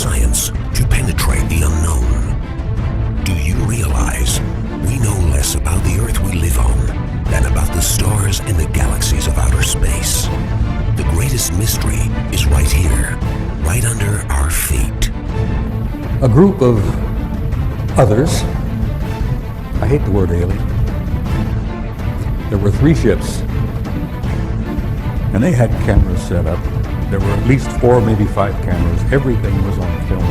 science to penetrate the unknown. Do you realize we know less about the Earth we live on than about the stars and the galaxies of outer space? The greatest mystery is right here, right under our feet. A group of others, I hate the word alien, there were 3 ships, and they had cameras set up. There were at least 4, maybe 5 cameras. Everything was on film.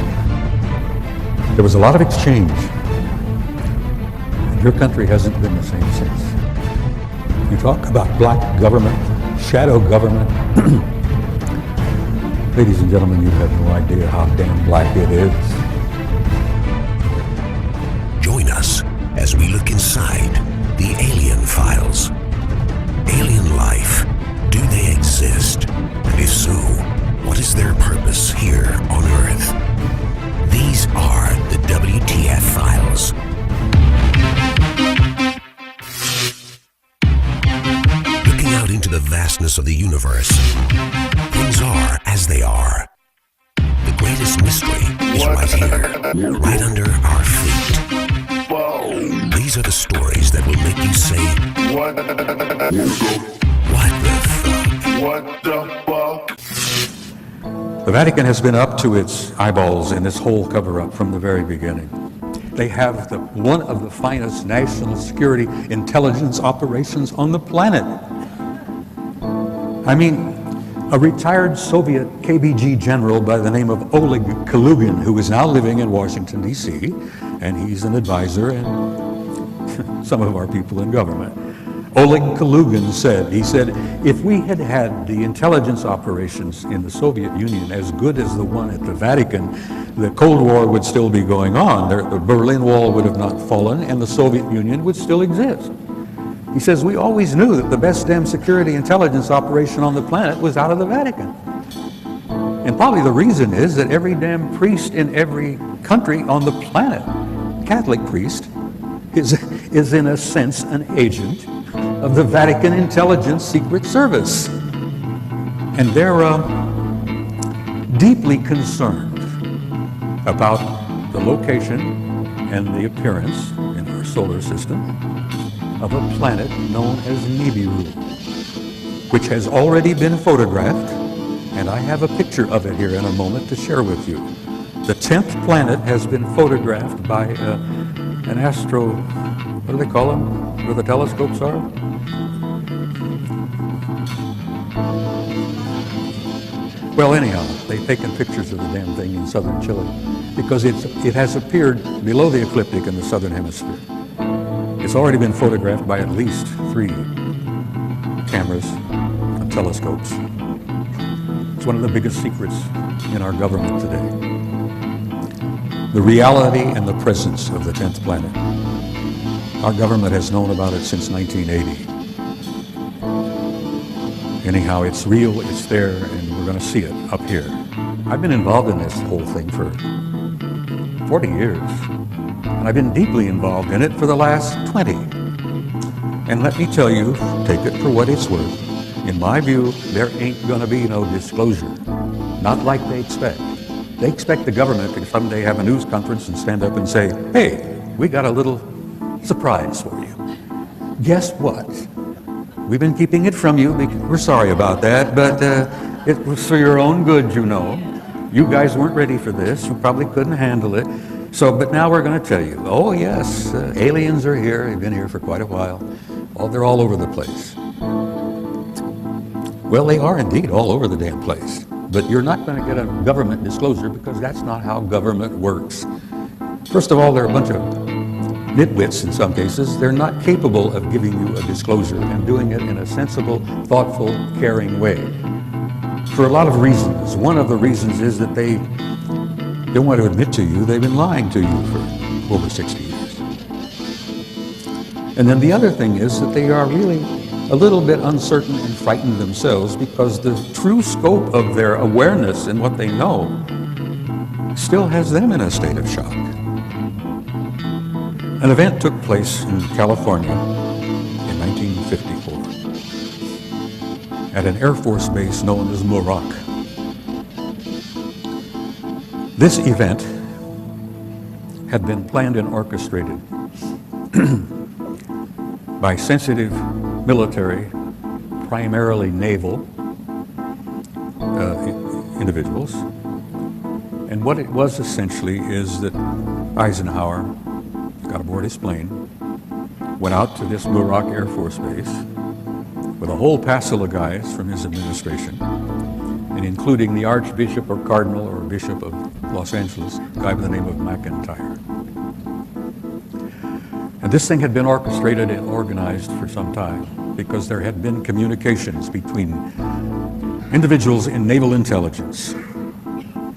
There was a lot of exchange. And your country hasn't been the same since. You talk about black government, shadow government. Ladies and gentlemen, you have no idea how damn black it is. Join us as we look inside the alien files. Alien life, do they exist? And if so, what is their purpose here on Earth? These are the WTF files. Looking out into the vastness of the universe, things are as they are. The greatest mystery is right here, right under our feet. These are the stories that will make you say, What the fuck? What the fuck? The Vatican has been up to its eyeballs in this whole cover-up from the very beginning. They have one of the finest national security intelligence operations on the planet. I mean, a retired Soviet KGB general by the name of Oleg Kalugin, who is now living in Washington, D.C., and he's an advisor and some of our people in government. Oleg Kalugin said, if we had had the intelligence operations in the Soviet Union as good as the one at the Vatican, the Cold War would still be going on. The Berlin Wall would have not fallen, and the Soviet Union would still exist. He says, we always knew that the best damn security intelligence operation on the planet was out of the Vatican. And probably the reason is that every damn priest in every country on the planet, Catholic priest, is in a sense an agent of the Vatican Intelligence Secret Service. And they're deeply concerned about the location and the appearance in our solar system of a planet known as Nibiru, which has already been photographed, and I have a picture of it here in a moment to share with you. The 10th planet has been photographed by an astro, what do they call them, where the telescopes are? Well, anyhow, they've taken pictures of the damn thing in southern Chile because it has appeared below the ecliptic in the southern hemisphere. It's already been photographed by at least 3 cameras and telescopes. It's one of the biggest secrets in our government today. The reality and the presence of the 10th planet. Our government has known about it since 1980. Anyhow, it's real, it's there, and we're going to see it up here. I've been involved in this whole thing for 40 years, and I've been deeply involved in it for the last 20. And let me tell you, take it for what it's worth, in my view, there ain't going to be no disclosure. Not like they expect. They expect the government to someday have a news conference and stand up and say, hey, we got a little surprise for you. Guess what? We've been keeping it from you because we're sorry about that, but it was for your own good, you know. You guys weren't ready for this. You probably couldn't handle it. So, but now we're going to tell you, oh yes, aliens are here. They've been here for quite a while. Oh, they're all over the place. Well, they are indeed all over the damn place. But you're not going to get a government disclosure because that's not how government works. First of all, they're a bunch of nitwits in some cases. They're not capable of giving you a disclosure and doing it in a sensible, thoughtful, caring way. For a lot of reasons. One of the reasons is that they don't want to admit to you they've been lying to you for over 60 years. And then the other thing is that they are really a little bit uncertain and frightened themselves because the true scope of their awareness and what they know still has them in a state of shock. An event took place in California in 1954 at an Air Force base known as Muroc. This event had been planned and orchestrated by sensitive military, primarily naval individuals. And what it was essentially is that Eisenhower got aboard his plane, went out to this Muroc Air Force Base with a whole passel of guys from his administration, and including the Archbishop or Cardinal or Bishop of Los Angeles, a guy by the name of McIntyre. And this thing had been orchestrated and organized for some time because there had been communications between individuals in naval intelligence.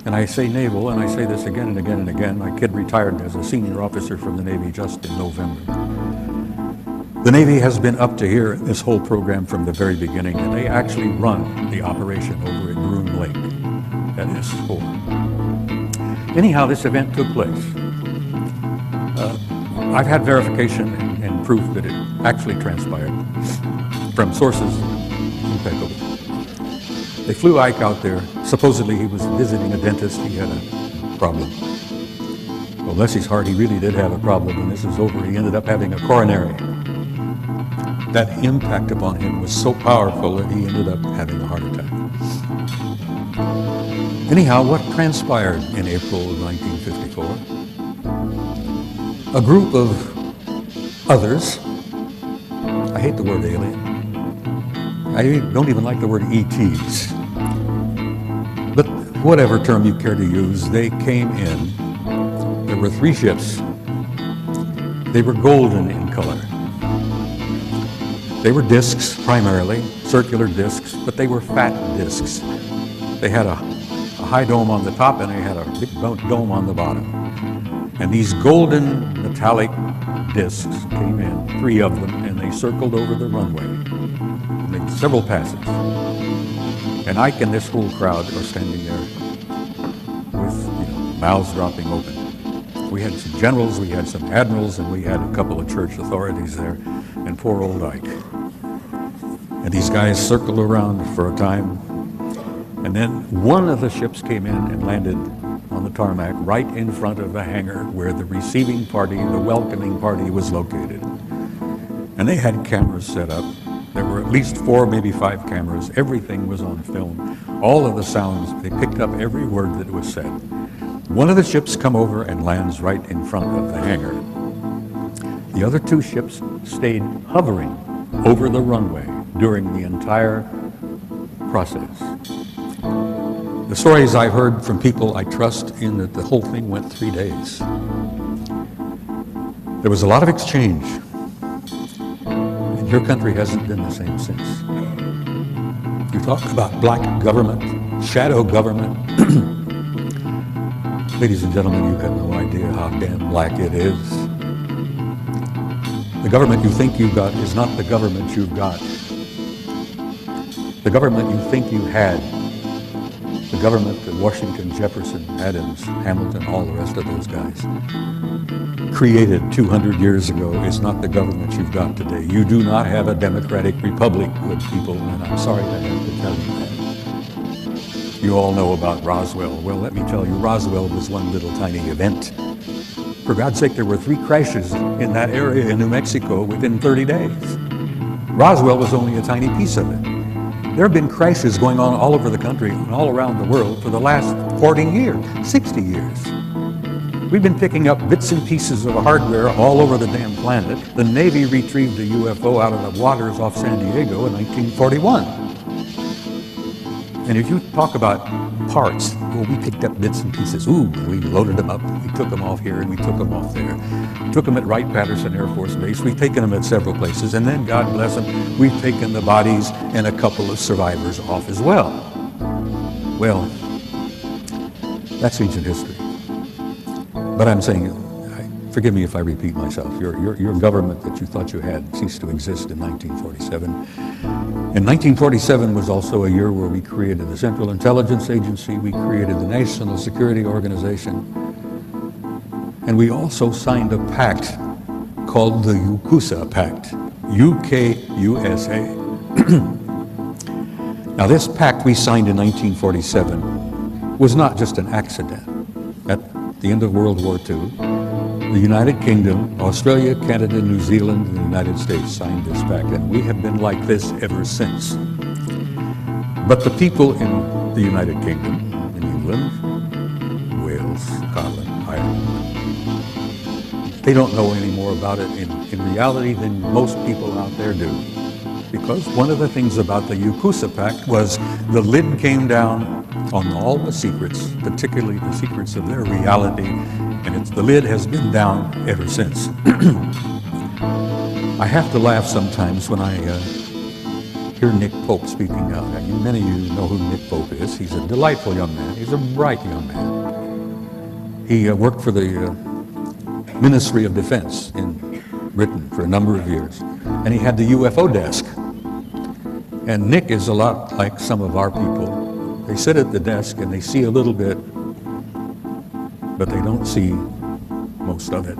And I say naval, and I say this again and again and again. My kid retired as a senior officer from the Navy just in November. The Navy has been up to here, this whole program from the very beginning, and they actually run the operation over at Groom Lake. That is for. Anyhow, this event took place. I've had verification and proof that it actually transpired from sources impeccable. They flew Ike out there. Supposedly he was visiting a dentist. He had a problem. Well, bless his heart, he really did have a problem. When this was over, he ended up having a coronary. That impact upon him was so powerful that he ended up having a heart attack. Anyhow, what transpired in April of 1954? A group of others, I hate the word alien, I don't even like the word ETs, but whatever term you care to use, they came in. There were 3 ships. They were golden in color. They were discs primarily, circular discs, but they were fat discs. They had a high dome on the top and they had a big dome on the bottom. And these golden metallic discs came in, 3 of them, and they circled over the runway. And made several passes. And Ike and this whole crowd are standing there with mouths dropping open. We had some generals, we had some admirals, and we had a couple of church authorities there, and poor old Ike. And these guys circled around for a time, and then one of the ships came in and landed on the tarmac right in front of the hangar where the receiving party, the welcoming party, was located. And they had cameras set up. There were at least 4, maybe 5 cameras. Everything was on film. All of the sounds, they picked up every word that was said. One of the ships come over and lands right in front of the hangar. The other 2 ships stayed hovering over the runway during the entire process. The stories I've heard from people I trust in that the whole thing went 3 days. There was a lot of exchange. And your country hasn't been the same since. You talk about black government, shadow government. Ladies and gentlemen, you have no idea how damn black it is. The government you think you've got is not the government you've got. The government you think you had, the government that Washington, Jefferson, Adams, Hamilton, all the rest of those guys created 200 years ago is not the government you've got today. You do not have a democratic republic, good people, and I'm sorry to have to tell you that. You all know about Roswell. Well, let me tell you, Roswell was one little tiny event. For God's sake, there were 3 crashes in that area in New Mexico within 30 days. Roswell was only a tiny piece of it. There have been crashes going on all over the country and all around the world for the last 40 years, 60 years. We've been picking up bits and pieces of hardware all over the damn planet. The Navy retrieved a UFO out of the waters off San Diego in 1941. And if you talk about parts, well, we picked up bits and pieces. Ooh, we loaded them up. We took them off here and we took them off there. Took them at Wright-Patterson Air Force Base. We've taken them at several places. And then, God bless them, we've taken the bodies and a couple of survivors off as well. Well, that's ancient history. But I'm saying, forgive me if I repeat myself, your government that you thought you had ceased to exist in 1947. And 1947 was also a year where we created the Central Intelligence Agency, we created the National Security Organization, and we also signed a pact called the UKUSA Pact, UK-USA. Now this pact we signed in 1947 was not just an accident. the end of World War II, the United Kingdom, Australia, Canada, New Zealand, and the United States signed this pact, and we have been like this ever since. But the people in the United Kingdom, in England, Wales, Scotland, Ireland, they don't know any more about it in reality than most people out there do. Because one of the things about the Yakuza Pact was the lid came down on all the secrets, particularly the secrets of their reality, and the lid has been down ever since. I have to laugh sometimes when I hear Nick Pope speaking out. Many of you know who Nick Pope is. He's a delightful young man. He's a bright young man. He worked for the Ministry of Defense in Britain for a number of years, and he had the UFO desk. And Nick is a lot like some of our people. They sit at the desk and they see a little bit, but they don't see most of it,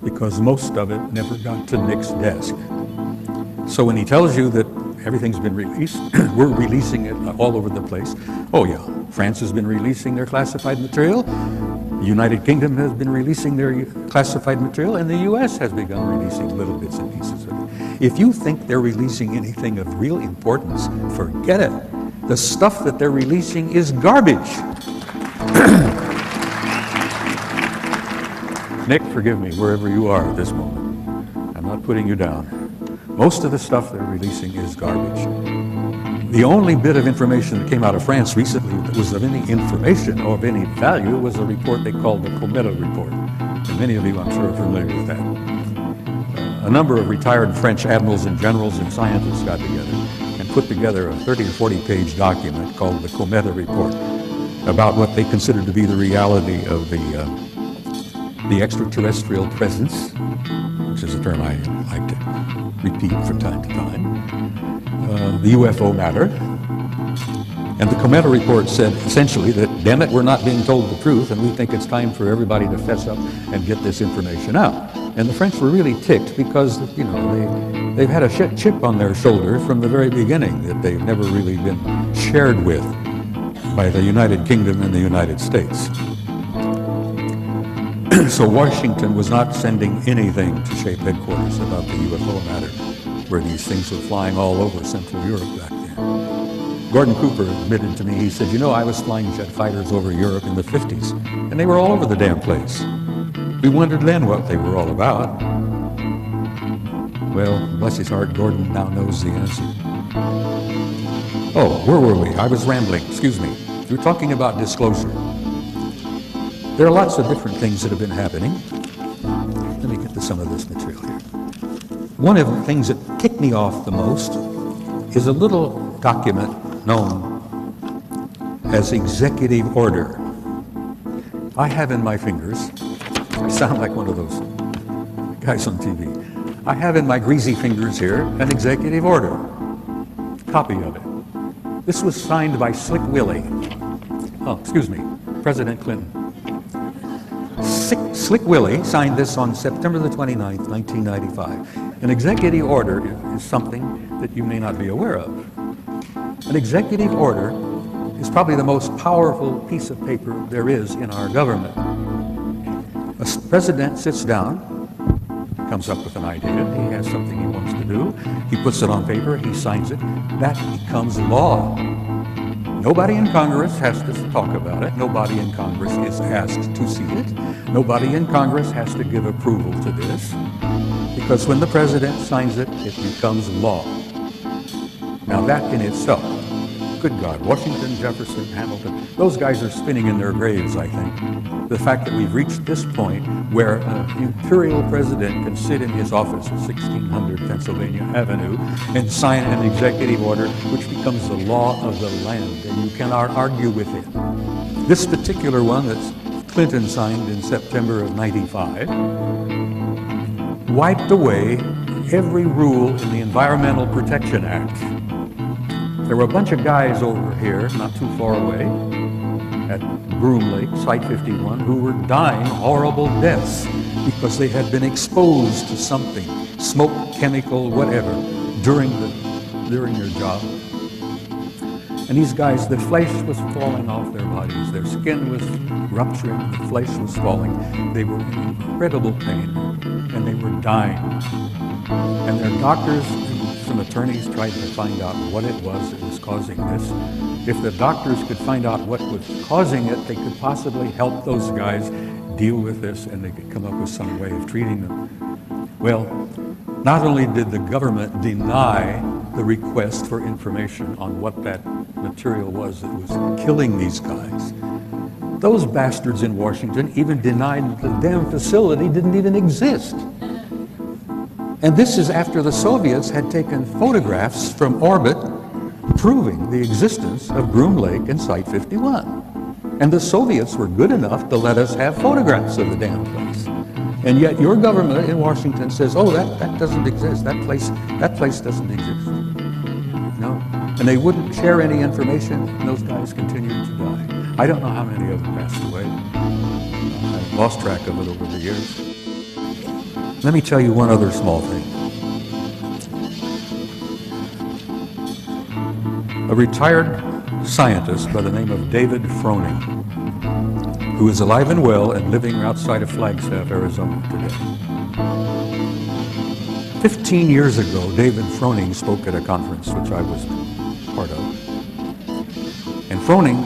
because most of it never got to Nick's desk. So when he tells you that everything's been released, we're releasing it all over the place. Oh yeah, France has been releasing their classified material, the United Kingdom has been releasing their classified material, and the US has begun releasing little bits and pieces of it. If you think they're releasing anything of real importance, forget it. The stuff that they're releasing is garbage. Nick, forgive me, wherever you are at this moment. I'm not putting you down. Most of the stuff they're releasing is garbage. The only bit of information that came out of France recently that was of any information or of any value was a report they called the Cometa report. And many of you, I'm sure, are familiar with that. A number of retired French admirals and generals and scientists got together and put together a 30 or 40-page document called the Cometa report about what they considered to be the reality of the extraterrestrial presence, which is a term I like to repeat from time to time, the UFO matter. And the Cometa report said essentially that, damn it, we're not being told the truth, and we think it's time for everybody to fess up and get this information out. And the French were really ticked because, you know, they've had a chip on their shoulder from the very beginning that they've never really been shared with by the United Kingdom and the United States. So Washington was not sending anything to shape headquarters about the UFO matter, where these things were flying all over Central Europe back then. Gordon Cooper admitted to me, he said, you know, I was flying jet fighters over Europe in the 50s, and they were all over the damn place. We wondered then what they were all about. Well, bless his heart, Gordon now knows the answer. Oh, where were we? I was rambling, excuse me. We were talking about disclosure. There are lots of different things that have been happening. Let me get to some of this material here. One of the things that ticked me off the most is a little document known as Executive Order. I have in my fingers, I sound like one of those guys on TV. I have in my greasy fingers here an Executive Order, copy of it. This was signed by Slick Willie. Oh, excuse me, President Clinton. Slick Willie signed this on September the 29th, 1995. An executive order is something that you may not be aware of. An executive order is probably the most powerful piece of paper there is in our government. A president sits down, comes up with an idea, he has something he wants to do, he puts it on paper, he signs it, that becomes law. Nobody in Congress has to talk about it. Nobody in Congress is asked to see it. Nobody in Congress has to give approval to this, because when the president signs it, it becomes law. Now that in itself, good God, Washington, Jefferson, Hamilton, those guys are spinning in their graves, I think. The fact that we've reached this point where an imperial president can sit in his office at 1600 Pennsylvania Avenue and sign an executive order which becomes the law of the land, and you cannot argue with it. This particular one that Clinton signed in September of '95 wiped away every rule in the Environmental Protection Act. There were a bunch of guys over here, not too far away, at Broom Lake, Site 51, who were dying horrible deaths because they had been exposed to something, smoke, chemical, whatever, during their job. And these guys, the flesh was falling off their bodies. Their skin was rupturing. The flesh was falling. They were in incredible pain, and they were dying. And their doctors and some attorneys tried to find out what it was that was causing this. If the doctors could find out what was causing it, they could possibly help those guys deal with this, and they could come up with some way of treating them. Well, not only did the government deny the request for information on what that material was that was killing these guys, those bastards in Washington even denied the damn facility didn't even exist. And this is after the Soviets had taken photographs from orbit proving the existence of Groom Lake and Site 51. And the Soviets were good enough to let us have photographs of the damn place. And yet your government in Washington says, oh, that doesn't exist. That place doesn't exist. No. And they wouldn't share any information, and those guys continued to die. I don't know how many of them passed away. I've lost track of it over the years. Let me tell you one other small thing. A retired scientist by the name of David Froning, who is alive and well and living outside of Flagstaff, Arizona today. 15 years ago, David Froning spoke at a conference which I was part of. And Froning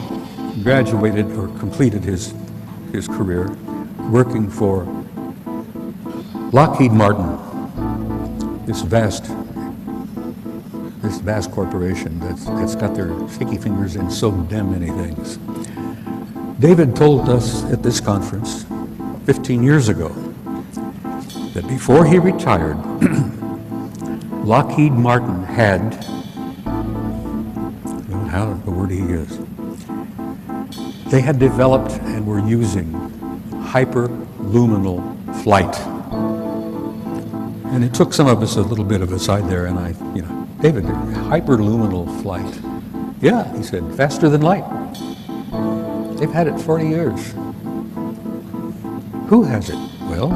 graduated or completed his career working for Lockheed Martin, this vast corporation that's got their sticky fingers in so damn many things. David told us at this conference 15 years ago that before he retired, Lockheed Martin had, how the word he is, they had developed and were using hyperluminal flight. And it took some of us a little bit of a side there, and David, hyperluminal flight. Yeah, he said, faster than light. They've had it 40 years. Who has it? Well,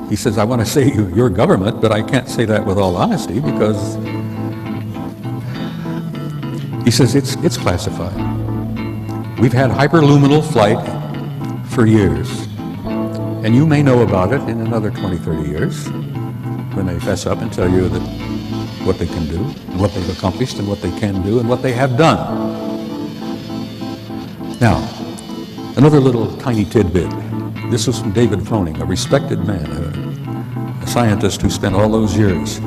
he says, I want to say your government, but I can't say that with all honesty because he says it's classified. We've had hyperluminal flight for years, and you may know about it in another 20, 30 years when they fess up and tell you that what they can do, and what they've accomplished, and what they can do, and what they have done. Now, another little tiny tidbit. This was from David Froning, a respected man, a scientist who spent all those years.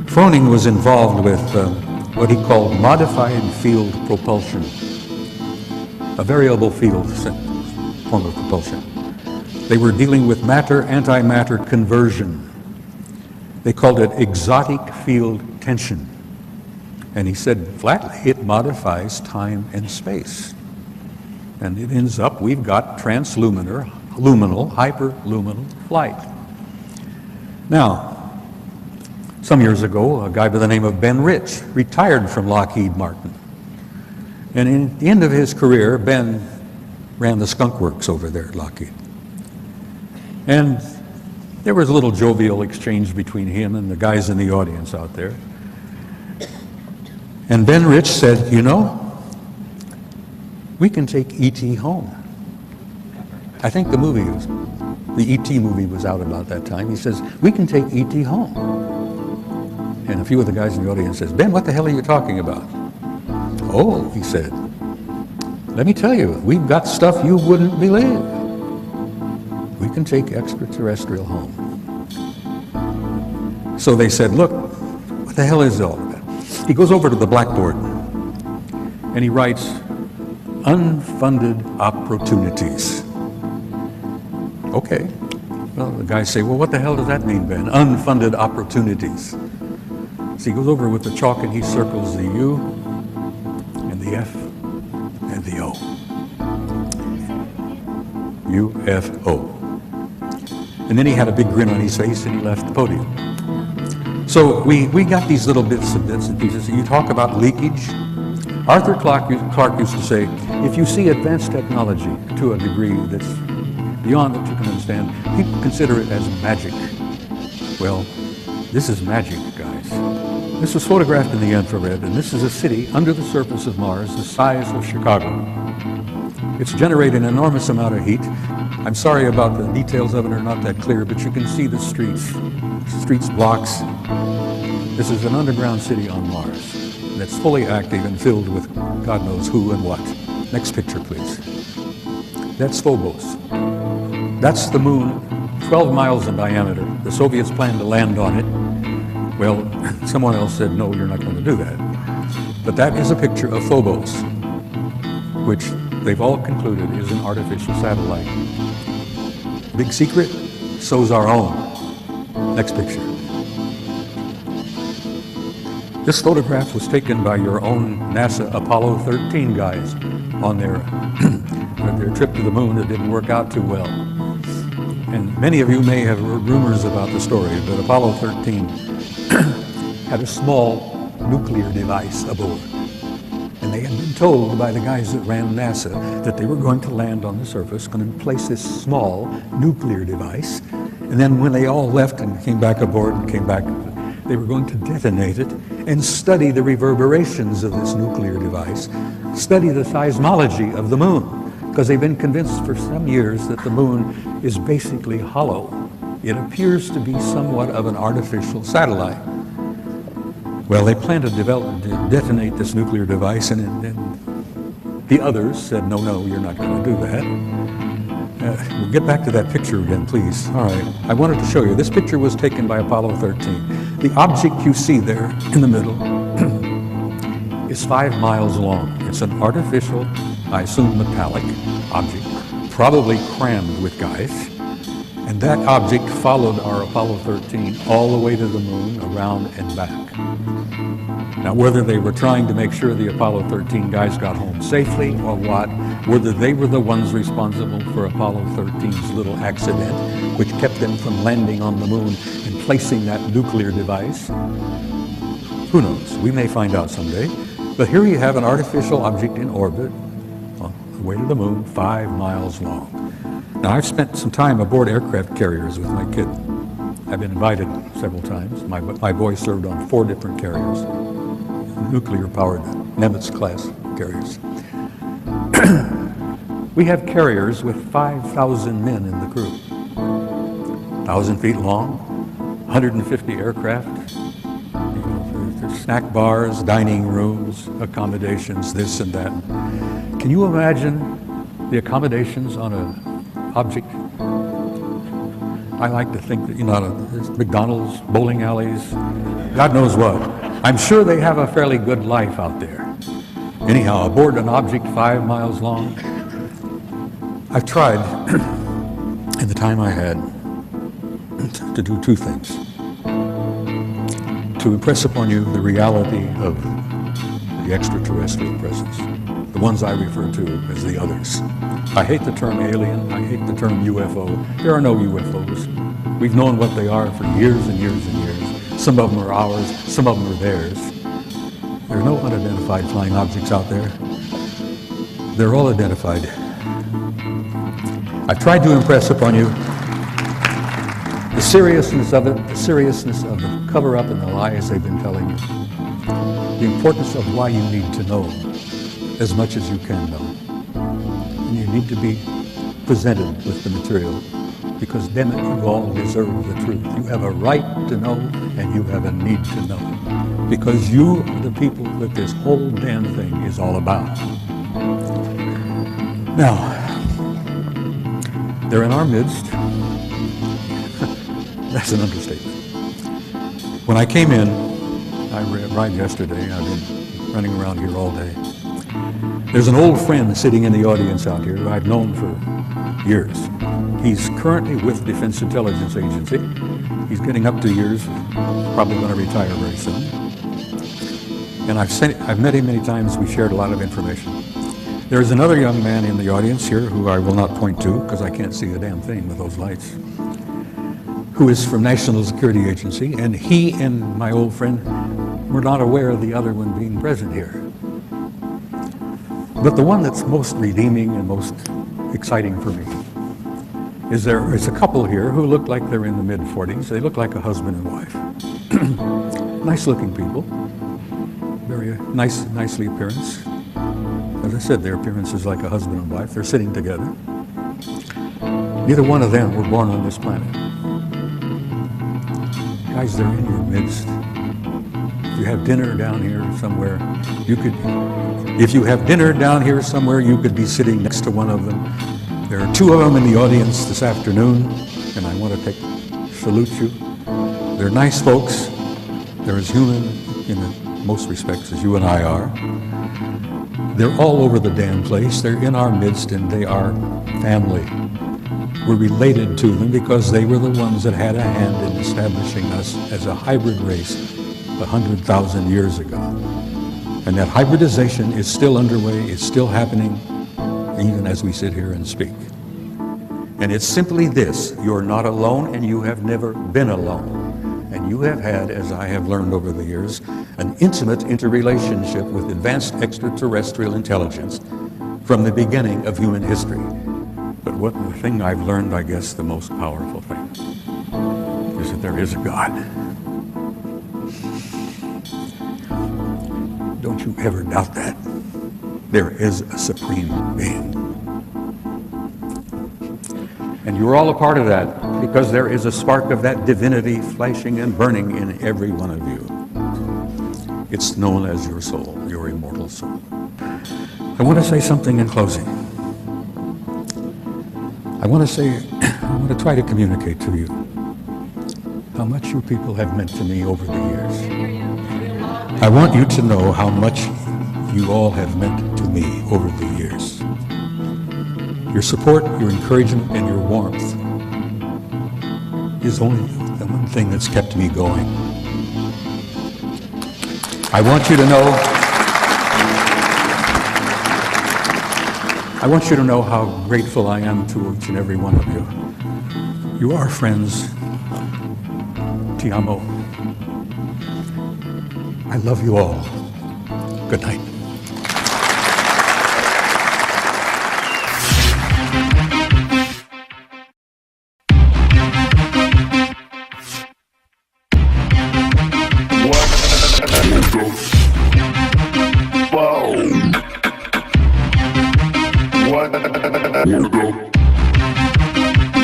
Froning was involved with what he called modified field propulsion, a variable field form of propulsion. They were dealing with matter-antimatter conversion. They called it exotic field tension. And he said flatly, it modifies time and space. And it ends up, we've got transluminal, hyperluminal flight. Now, some years ago, a guy by the name of Ben Rich retired from Lockheed Martin. And in the end of his career, Ben ran the skunk works over there at Lockheed. And there was a little jovial exchange between him and the guys in the audience out there. And Ben Rich said, we can take E.T. home. I think the E.T. movie was out about that time. He says, we can take E.T. home. And a few of the guys in the audience says, Ben, what the hell are you talking about? Oh, he said, let me tell you, we've got stuff you wouldn't believe. We can take extraterrestrial home. So they said, look, what the hell is all of that? He goes over to the blackboard and he writes, unfunded opportunities. Okay. Well, the guys say, well, what the hell does that mean, Ben? Unfunded opportunities. So he goes over with the chalk and he circles the U and the F and the O. UFO. And then he had a big grin on his face and he left the podium. So we got these little bits and pieces. You talk about leakage. Arthur Clarke used to say, if you see advanced technology to a degree that's beyond what you can understand, people consider it as magic. Well, this is magic, guys. This was photographed in the infrared, and this is a city under the surface of Mars the size of Chicago. It's generating an enormous amount of heat. I'm sorry about the details of it are not that clear, but you can see the streets blocks. This is an underground city on Mars that's fully active and filled with God knows who and what. Next picture, please. That's Phobos. That's the moon, 12 miles in diameter. The Soviets planned to land on it. Well, someone else said, no, you're not going to do that. But that is a picture of Phobos, which they've all concluded is an artificial satellite. Big secret? So's our own. Next picture. This photograph was taken by your own NASA Apollo 13 guys on their trip to the moon. It didn't work out too well. And many of you may have heard rumors about the story, but Apollo 13 had a small nuclear device aboard. And they had been told by the guys that ran NASA that they were going to land on the surface, going to place this small nuclear device. And then when they all left and came back aboard and came back, they were going to detonate it and study the reverberations of this nuclear device, study the seismology of the moon, because they've been convinced for some years that the moon is basically hollow. It appears to be somewhat of an artificial satellite. Well, they planned to detonate this nuclear device, and the others said, no, you're not going to do that. We'll get back to that picture again, please. All right, I wanted to show you. This picture was taken by Apollo 13. The object you see there in the middle is 5 miles long. It's an artificial, I assume metallic object, probably crammed with guys. And that object followed our Apollo 13 all the way to the moon, around and back. Now, whether they were trying to make sure the Apollo 13 guys got home safely or what, whether they were the ones responsible for Apollo 13's little accident, which kept them from landing on the moon and placing that nuclear device, who knows? We may find out someday. But here you have an artificial object in orbit on the way to the moon, 5 miles long. Now, I've spent some time aboard aircraft carriers with my kid. I've been invited several times. My boy served on 4 different carriers, nuclear-powered Nimitz-class carriers. We have carriers with 5,000 men in the crew, 1,000 feet long, 150 aircraft, snack bars, dining rooms, accommodations, this and that. Can you imagine the accommodations on an object? I like to think that, there's McDonald's, bowling alleys, God knows what. I'm sure they have a fairly good life out there. Anyhow, aboard an object 5 miles long, I've tried, in the time I had, to do 2 things. To impress upon you the reality of the extraterrestrial presence, the ones I refer to as the others. I hate the term alien, I hate the term UFO. There are no UFOs. We've known what they are for years and years and years. Some of them are ours, some of them are theirs. There are no unidentified flying objects out there. They're all identified. I've tried to impress upon you the seriousness of it, the seriousness of the cover-up and the lies they've been telling you. The importance of why you need to know as much as you can know. And you need to be presented with the material, because damn it, you all deserve the truth. You have a right to know, and you have a need to know, because you are the people that this whole damn thing is all about. Now, they're in our midst. That's an understatement. When I came in, I arrived yesterday. I've been running around here all day. There's an old friend sitting in the audience out here who I've known for years. He's currently with Defense Intelligence Agency. He's getting up to years, probably going to retire very soon. And I've met him many times. We shared a lot of information. There's another young man in the audience here who I will not point to because I can't see a damn thing with those lights, who is from National Security Agency, and he and my old friend were not aware of the other one being present here. But the one that's most redeeming and most exciting for me is there's a couple here who look like they're in the mid-40s. They look like a husband and wife. Nice-looking people, very nicely appearance. As I said, their appearance is like a husband and wife. They're sitting together. Neither one of them were born on this planet. Guys, they're in your midst. If you have dinner down here somewhere, you could be sitting next to one of them. There are two of them in the audience this afternoon, and I want to salute you. They're nice folks. They're as human in most respects as you and I are. They're all over the damn place. They're in our midst, and they are family. We're related to them because they were the ones that had a hand in establishing us as a hybrid race 100,000 years ago. And that hybridization is still underway, it's still happening, even as we sit here and speak. And it's simply this: you're not alone, and you have never been alone. And you have had, as I have learned over the years, an intimate interrelationship with advanced extraterrestrial intelligence from the beginning of human history. But the thing I've learned, I guess, the most powerful thing, is that there is a God. Don't you ever doubt that. There is a supreme being. And you're all a part of that because there is a spark of that divinity flashing and burning in every one of you. It's known as your soul, your immortal soul. I want to say something in closing. I want to try to communicate to you how much you people have meant to me over the years. I want you to know how much you all have meant to me over the years. Your support, your encouragement, and your warmth is only the one thing that's kept me going. I want you to know how grateful I am to each and every one of you. You are friends. Ti amo. I love you all. Good night.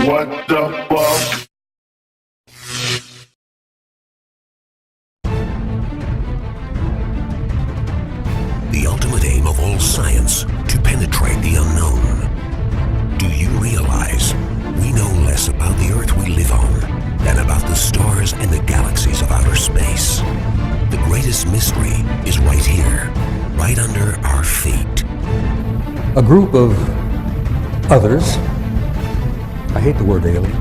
What the fuck? The ultimate aim of all science, to penetrate the unknown. Do you realize we know less about the Earth we live on than about the stars and the galaxies of outer space? The greatest mystery is right here, right under our feet. A group of others, I hate the word alien,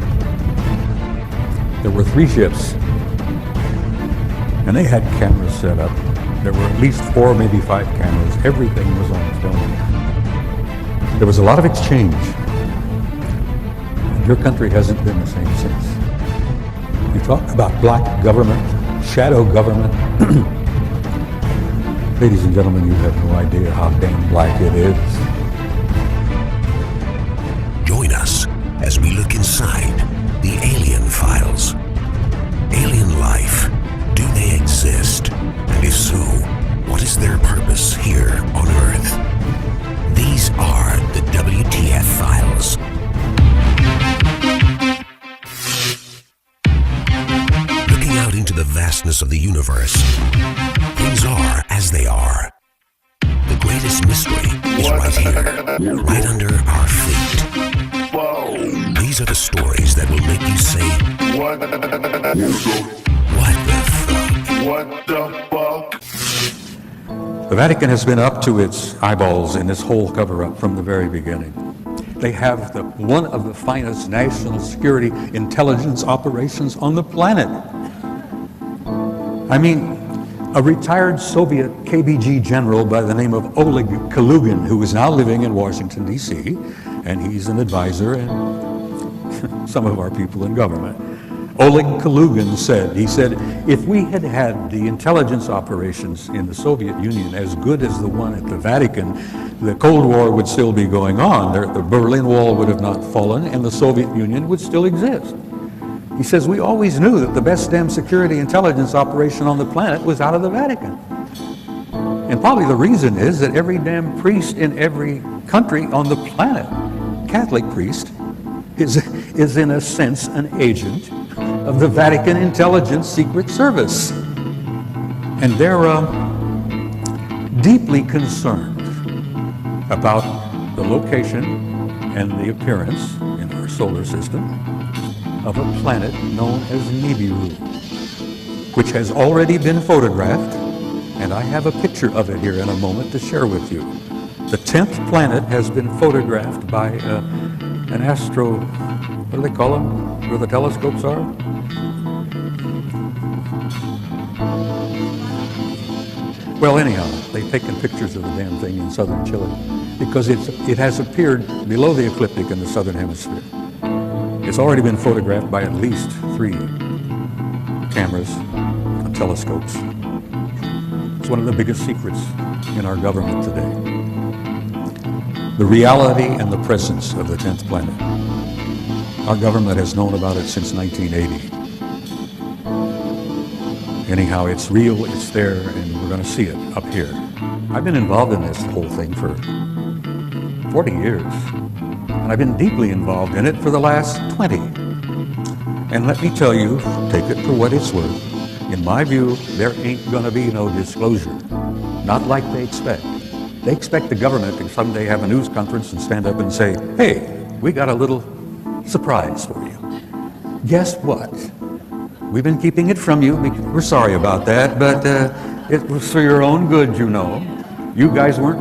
there were 3 ships, and they had cameras set up. There were at least 4, maybe 5 cameras. Everything was on film. There was a lot of exchange. And your country hasn't been the same since. You talk about black government, shadow government. Ladies and gentlemen, you have no idea how damn black it is. Join us as we look inside the alien files. Alien life, do they exist? And if so, what is their purpose here on Earth? These are the WTF files. Looking out into the vastness of the universe, things are as they are. The greatest mystery is right here, right under our feet. These are the stories that will make you say, What the fuck? What the fuck? The Vatican has been up to its eyeballs in this whole cover-up from the very beginning. They have one of the finest national security intelligence operations on the planet. I mean, a retired Soviet KBG general by the name of Oleg Kalugin, who is now living in Washington, D.C., and he's an advisor and some of our people in government. Oleg Kalugin said, if we had had the intelligence operations in the Soviet Union as good as the one at the Vatican, the Cold War would still be going on. The Berlin Wall would have not fallen, and the Soviet Union would still exist. He says, we always knew that the best damn security intelligence operation on the planet was out of the Vatican. And probably the reason is that every damn priest in every country on the planet, Catholic priest, is in a sense an agent of the Vatican Intelligence Secret Service. And they're deeply concerned about the location and the appearance in our solar system of a planet known as Nibiru, which has already been photographed, and I have a picture of it here in a moment to share with you. The 10th planet has been photographed by an astro, what do they call them, where the telescopes are? Well, anyhow, they've taken pictures of the damn thing in southern Chile because it has appeared below the ecliptic in the southern hemisphere. It's already been photographed by at least 3 cameras and telescopes. It's one of the biggest secrets in our government today. The reality and the presence of the 10th planet. Our government has known about it since 1980. Anyhow, it's real, it's there, and we're going to see it up here. I've been involved in this whole thing for 40 years. And I've been deeply involved in it for the last 20. And let me tell you, take it for what it's worth, in my view, there ain't gonna be no disclosure. Not like they expect. They expect the government to someday have a news conference and stand up and say, hey, we got a little surprise for you. Guess what? We've been keeping it from you. We're sorry about that, but it was for your own good, you know. You guys weren't